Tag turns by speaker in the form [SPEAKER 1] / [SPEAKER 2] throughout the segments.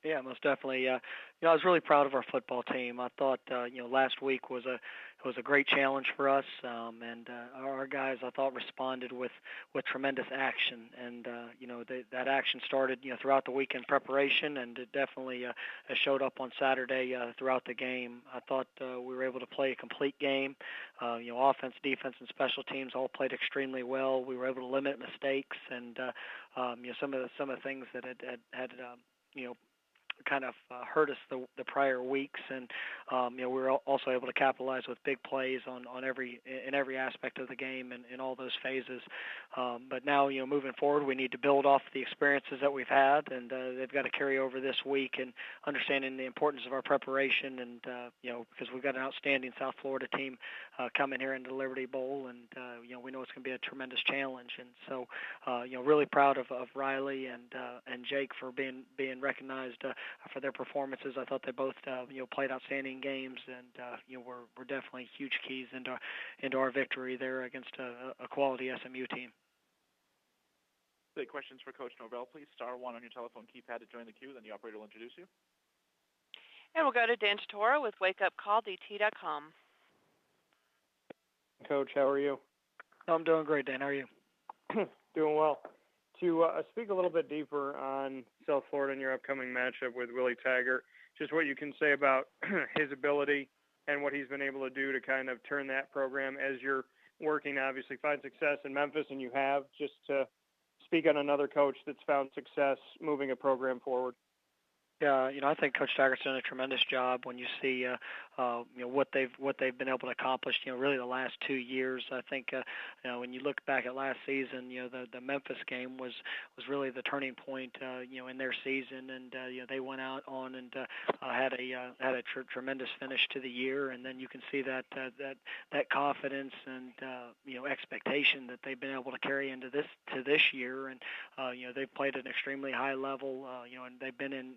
[SPEAKER 1] Yeah, most definitely. I was really proud of our football team. I thought, last week was a great challenge for us, and our guys I thought responded with tremendous action, and that action started throughout the weekend preparation, and it definitely showed up on Saturday throughout the game. I thought we were able to play a complete game. Offense, defense, and special teams all played extremely well. We were able to limit mistakes, and some of the things that had you know kind of hurt us the prior weeks, and we were also able to capitalize with big plays on every aspect of the game and in all those phases. But now, moving forward, we need to build off the experiences that we've had, and they've got to carry over this week, and understanding the importance of our preparation, and because we've got an outstanding South Florida team coming here into the Liberty Bowl, and we know it's going to be a tremendous challenge, and so really proud of Riley and Jake for being recognized for their performances. I thought they both played outstanding games, and were definitely huge keys into our victory there against a quality SMU team.
[SPEAKER 2] The questions for Coach Norvell, please. Star 1 on your telephone keypad to join the queue, then the operator will introduce you.
[SPEAKER 3] And we'll go to Dan Tortora with WakeUpCallDT.com.
[SPEAKER 4] Coach, how are you?
[SPEAKER 1] I'm doing great, Dan. How are you?
[SPEAKER 4] Doing well. To speak a little bit deeper on South Florida and your upcoming matchup with Willie Taggart, just what you can say about his ability and what he's been able to do to kind of turn that program as you're working, obviously, find success in Memphis, and you have, just to speak on another coach that's found success moving a program forward.
[SPEAKER 1] Yeah, I think Coach Taggart's done a tremendous job when you see, what they've been able to accomplish. Really the last 2 years. I think, when you look back at last season, the Memphis game was really the turning point, in their season, and they went out on and had a tremendous finish to the year, and then you can see that confidence and expectation that they've been able to carry into this year, and they've played at an extremely high level, and they've been in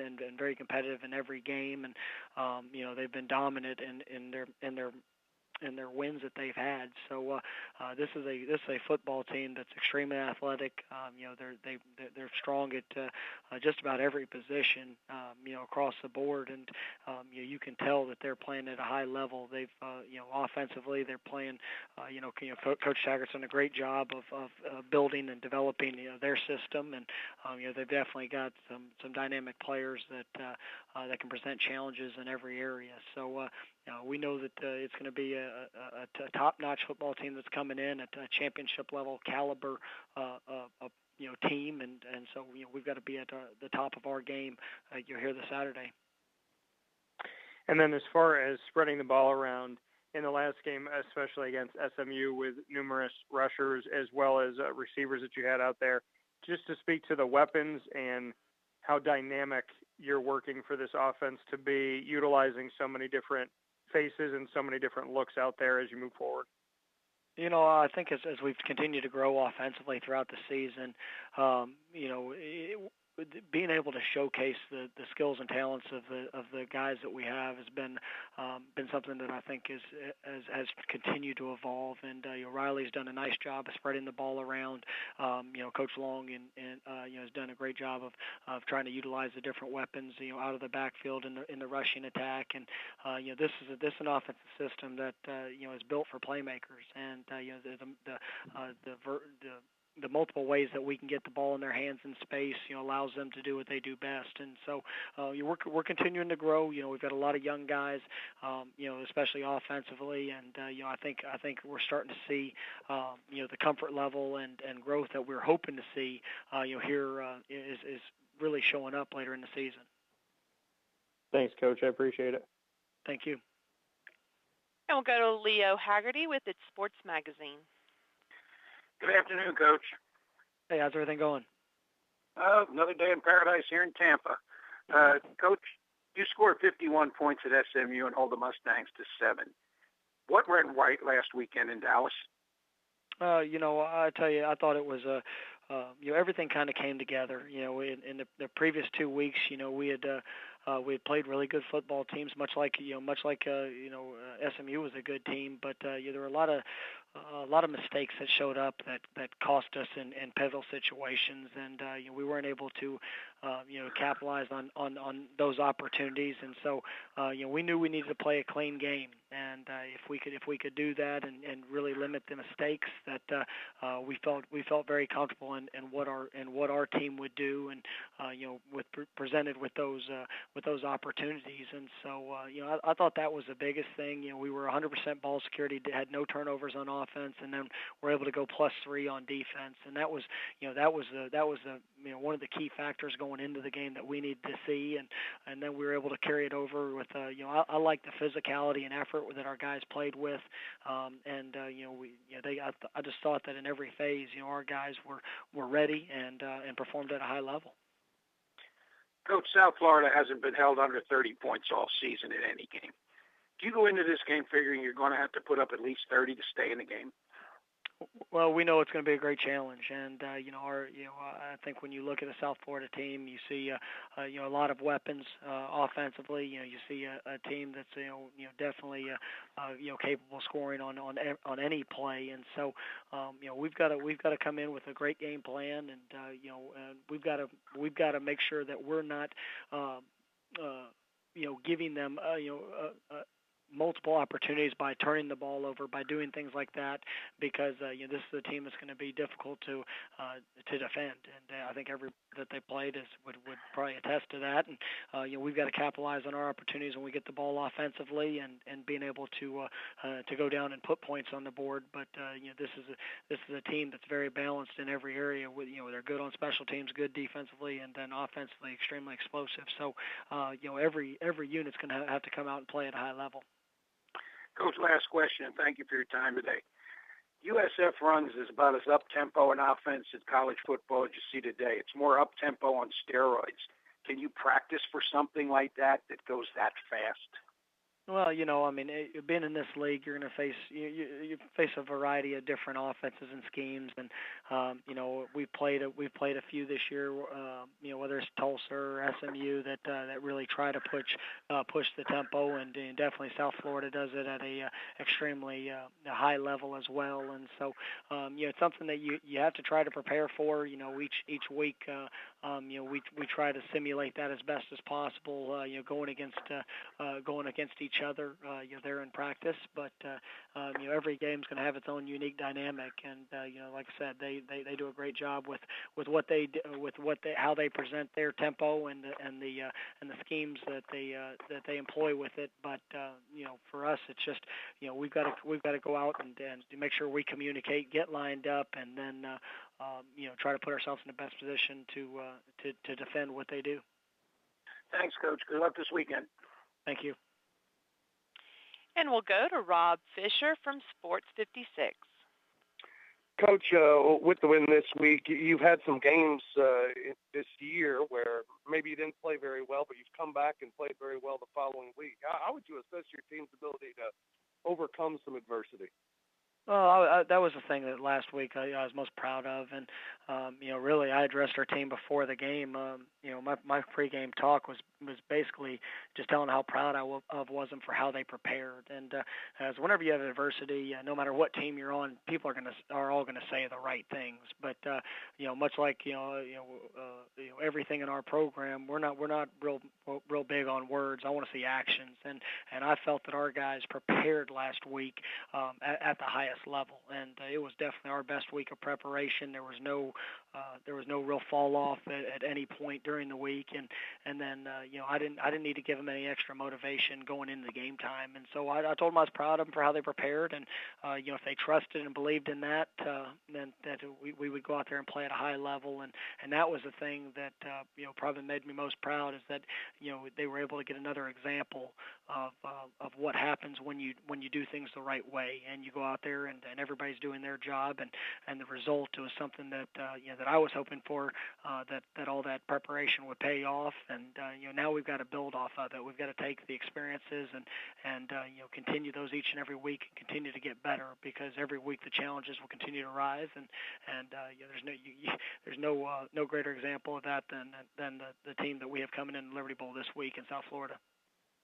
[SPEAKER 1] and very competitive in every game, and they've been dominant in their wins that they've had. So this is a football team that's extremely athletic. They're strong at just about every position, across the board, and you can tell that they're playing at a high level. They've offensively they're playing. Coach Taggart's done a great job of building and developing their system, and they've definitely got some dynamic players that can present challenges in every area. So we know that it's going to be a top-notch football team that's coming in at a championship level caliber team, and so we've got to be at the top of our game. You're here this Saturday.
[SPEAKER 4] And then as far as spreading the ball around in the last game, especially against SMU with numerous rushers as well as receivers that you had out there, just to speak to the weapons and how dynamic you're working for this offense to be utilizing so many different faces and so many different looks out there as you move forward.
[SPEAKER 1] I think as we've continued to grow offensively throughout the season, being able to showcase the skills and talents of the guys that we have has been something that I think has continued to evolve. And Riley's done a nice job of spreading the ball around. Coach Long and has done a great job of trying to utilize the different weapons out of the backfield in the rushing attack. And this is an offensive system that is built for playmakers. And the multiple ways that we can get the ball in their hands in space, allows them to do what they do best. And so we're continuing to grow. We've got a lot of young guys, especially offensively, and I think we're starting to see the comfort level and growth that we're hoping to see here is really showing up later in the season.
[SPEAKER 4] Thanks, Coach. I appreciate it.
[SPEAKER 1] Thank you.
[SPEAKER 3] And we'll go to Leo Haggerty with It's Sports Magazine.
[SPEAKER 5] Good afternoon, Coach.
[SPEAKER 1] Hey, how's everything going?
[SPEAKER 5] Another day in paradise here in Tampa. Coach, you scored 51 points at SMU and hold the Mustangs to 7. What went right last weekend in Dallas?
[SPEAKER 1] I tell you, I thought it was everything kind of came together. In the previous 2 weeks, we had played really good football teams, much like SMU was a good team, but there were a lot of a lot of mistakes that showed up that cost us in pivotal situations, and we weren't able to capitalize on those opportunities, and so we knew we needed to play a clean game, and if we could do that and really limit the mistakes, that we felt very comfortable in what our team would do, and presented with those opportunities, and so I thought that was the biggest thing. We were 100% ball security, had no turnovers on offense, and then we're able to go +3 on defense, and that was one of the key factors going into the game that we needed to see, and then we were able to carry it over with I like the physicality and effort that our guys played with, I just thought that in every phase, our guys were ready and performed at a high level.
[SPEAKER 5] Coach, South Florida hasn't been held under 30 points all season in any game. Do you go into this game figuring you're going to have to put up at least 30 to stay in the game?
[SPEAKER 1] Well, we know it's going to be a great challenge, and I think when you look at the South Florida team, you see a lot of weapons offensively. You see a team that's definitely capable of scoring on any play, and so we've got to come in with a great game plan, and we've got to make sure that we're not giving them multiple opportunities by turning the ball over, by doing things like that, because this is a team that's going to be difficult to defend, and I think every that they played would probably attest to that, and we've got to capitalize on our opportunities when we get the ball offensively, and being able to go down and put points on the board. But this is a team that's very balanced in every area. They're good on special teams, good defensively, and then offensively extremely explosive. So every unit's going to have to come out and play at a high level.
[SPEAKER 5] Coach, last question, and thank you for your time today. USF runs is about as up-tempo in offense in college football as you see today. It's more up-tempo on steroids. Can you practice for something like that goes that fast?
[SPEAKER 1] Well, being in this league, you're going to face you face a variety of different offenses and schemes, and we've played a few this year. Whether it's Tulsa or SMU that really try to push the tempo, and definitely South Florida does it at a extremely high level as well. And so it's something that you have to try to prepare for. Each week we try to simulate that as best as possible. Going against each other there in practice, but every game's going to have its own unique dynamic, and like I said, they do a great job with how they present their tempo and the schemes that they employ with it. But for us, it's just we've got to go out and make sure we communicate, get lined up, and then try to put ourselves in the best position to defend what they do.
[SPEAKER 5] Thanks, Coach. Good luck this weekend.
[SPEAKER 1] Thank you.
[SPEAKER 3] And we'll go to Rob Fisher from Sports 56.
[SPEAKER 6] Coach, with the win this week, you've had some games this year where maybe you didn't play very well, but you've come back and played very well the following week. How would you assess your team's ability to overcome some adversity?
[SPEAKER 1] Well, that was the thing that last week I was most proud of, and really I addressed our team before the game. My pregame talk was basically just telling how proud I was them for how they prepared. And as whenever you have adversity, no matter what team you're on, people are all gonna say the right things. But much like everything in our program, we're not real big on words. I want to see actions, and I felt that our guys prepared last week at the highest level, and it was definitely our best week of preparation. There was no real fall off at any point during the week, and then I didn't need to give them any extra motivation going into the game time, and so I told them I was proud of them for how they prepared, and if they trusted and believed in that, then that we would go out there and play at a high level, and that was the thing that probably made me most proud, is that they were able to get another example of what happens when you do things the right way, and you go out there and everybody's doing their job, and the result was something that that I was hoping for, that all that preparation would pay off, and now we've got to build off of it. We've got to take the experiences and continue those each and every week, and continue to get better, because every week the challenges will continue to rise, and there's no greater example of that than the team that we have coming in Liberty Bowl this week in South Florida.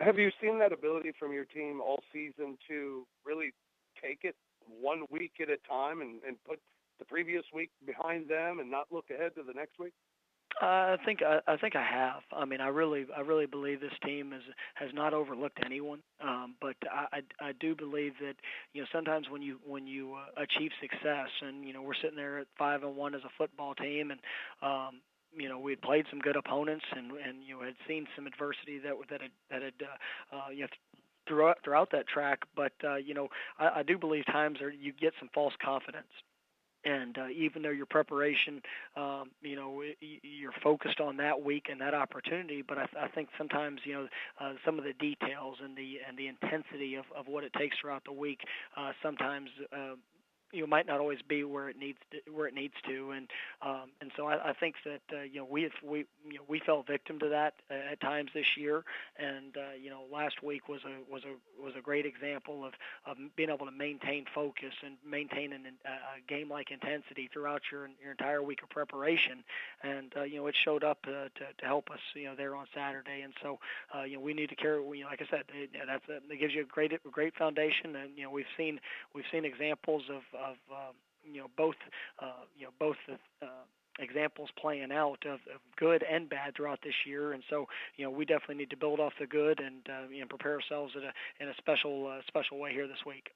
[SPEAKER 6] Have you seen that ability from your team all season to really take it 1 week at a time and put the previous week behind them and not look ahead to the next week?
[SPEAKER 1] I think I have. I mean, I really believe this team has not overlooked anyone. But I do believe that sometimes when you achieve success, and we're sitting there at 5-1 as a football team, and we had played some good opponents, and had seen some adversity that had throughout that track. But I do believe times you get some false confidence. And even though your preparation, you're focused on that week and that opportunity, but I think sometimes some of the details and the intensity of what it takes throughout the week sometimes might not always be where it needs to, and so I think that we fell victim to that at times this year, and last week was a great example of being able to maintain focus and maintain a game-like intensity throughout your entire week of preparation, and it showed up to help us there on Saturday, and so we need to carry, like I said, it gives you a great foundation, and we've seen examples of both examples playing out of good and bad throughout this year, and so we definitely need to build off the good and prepare ourselves in a special way here this week.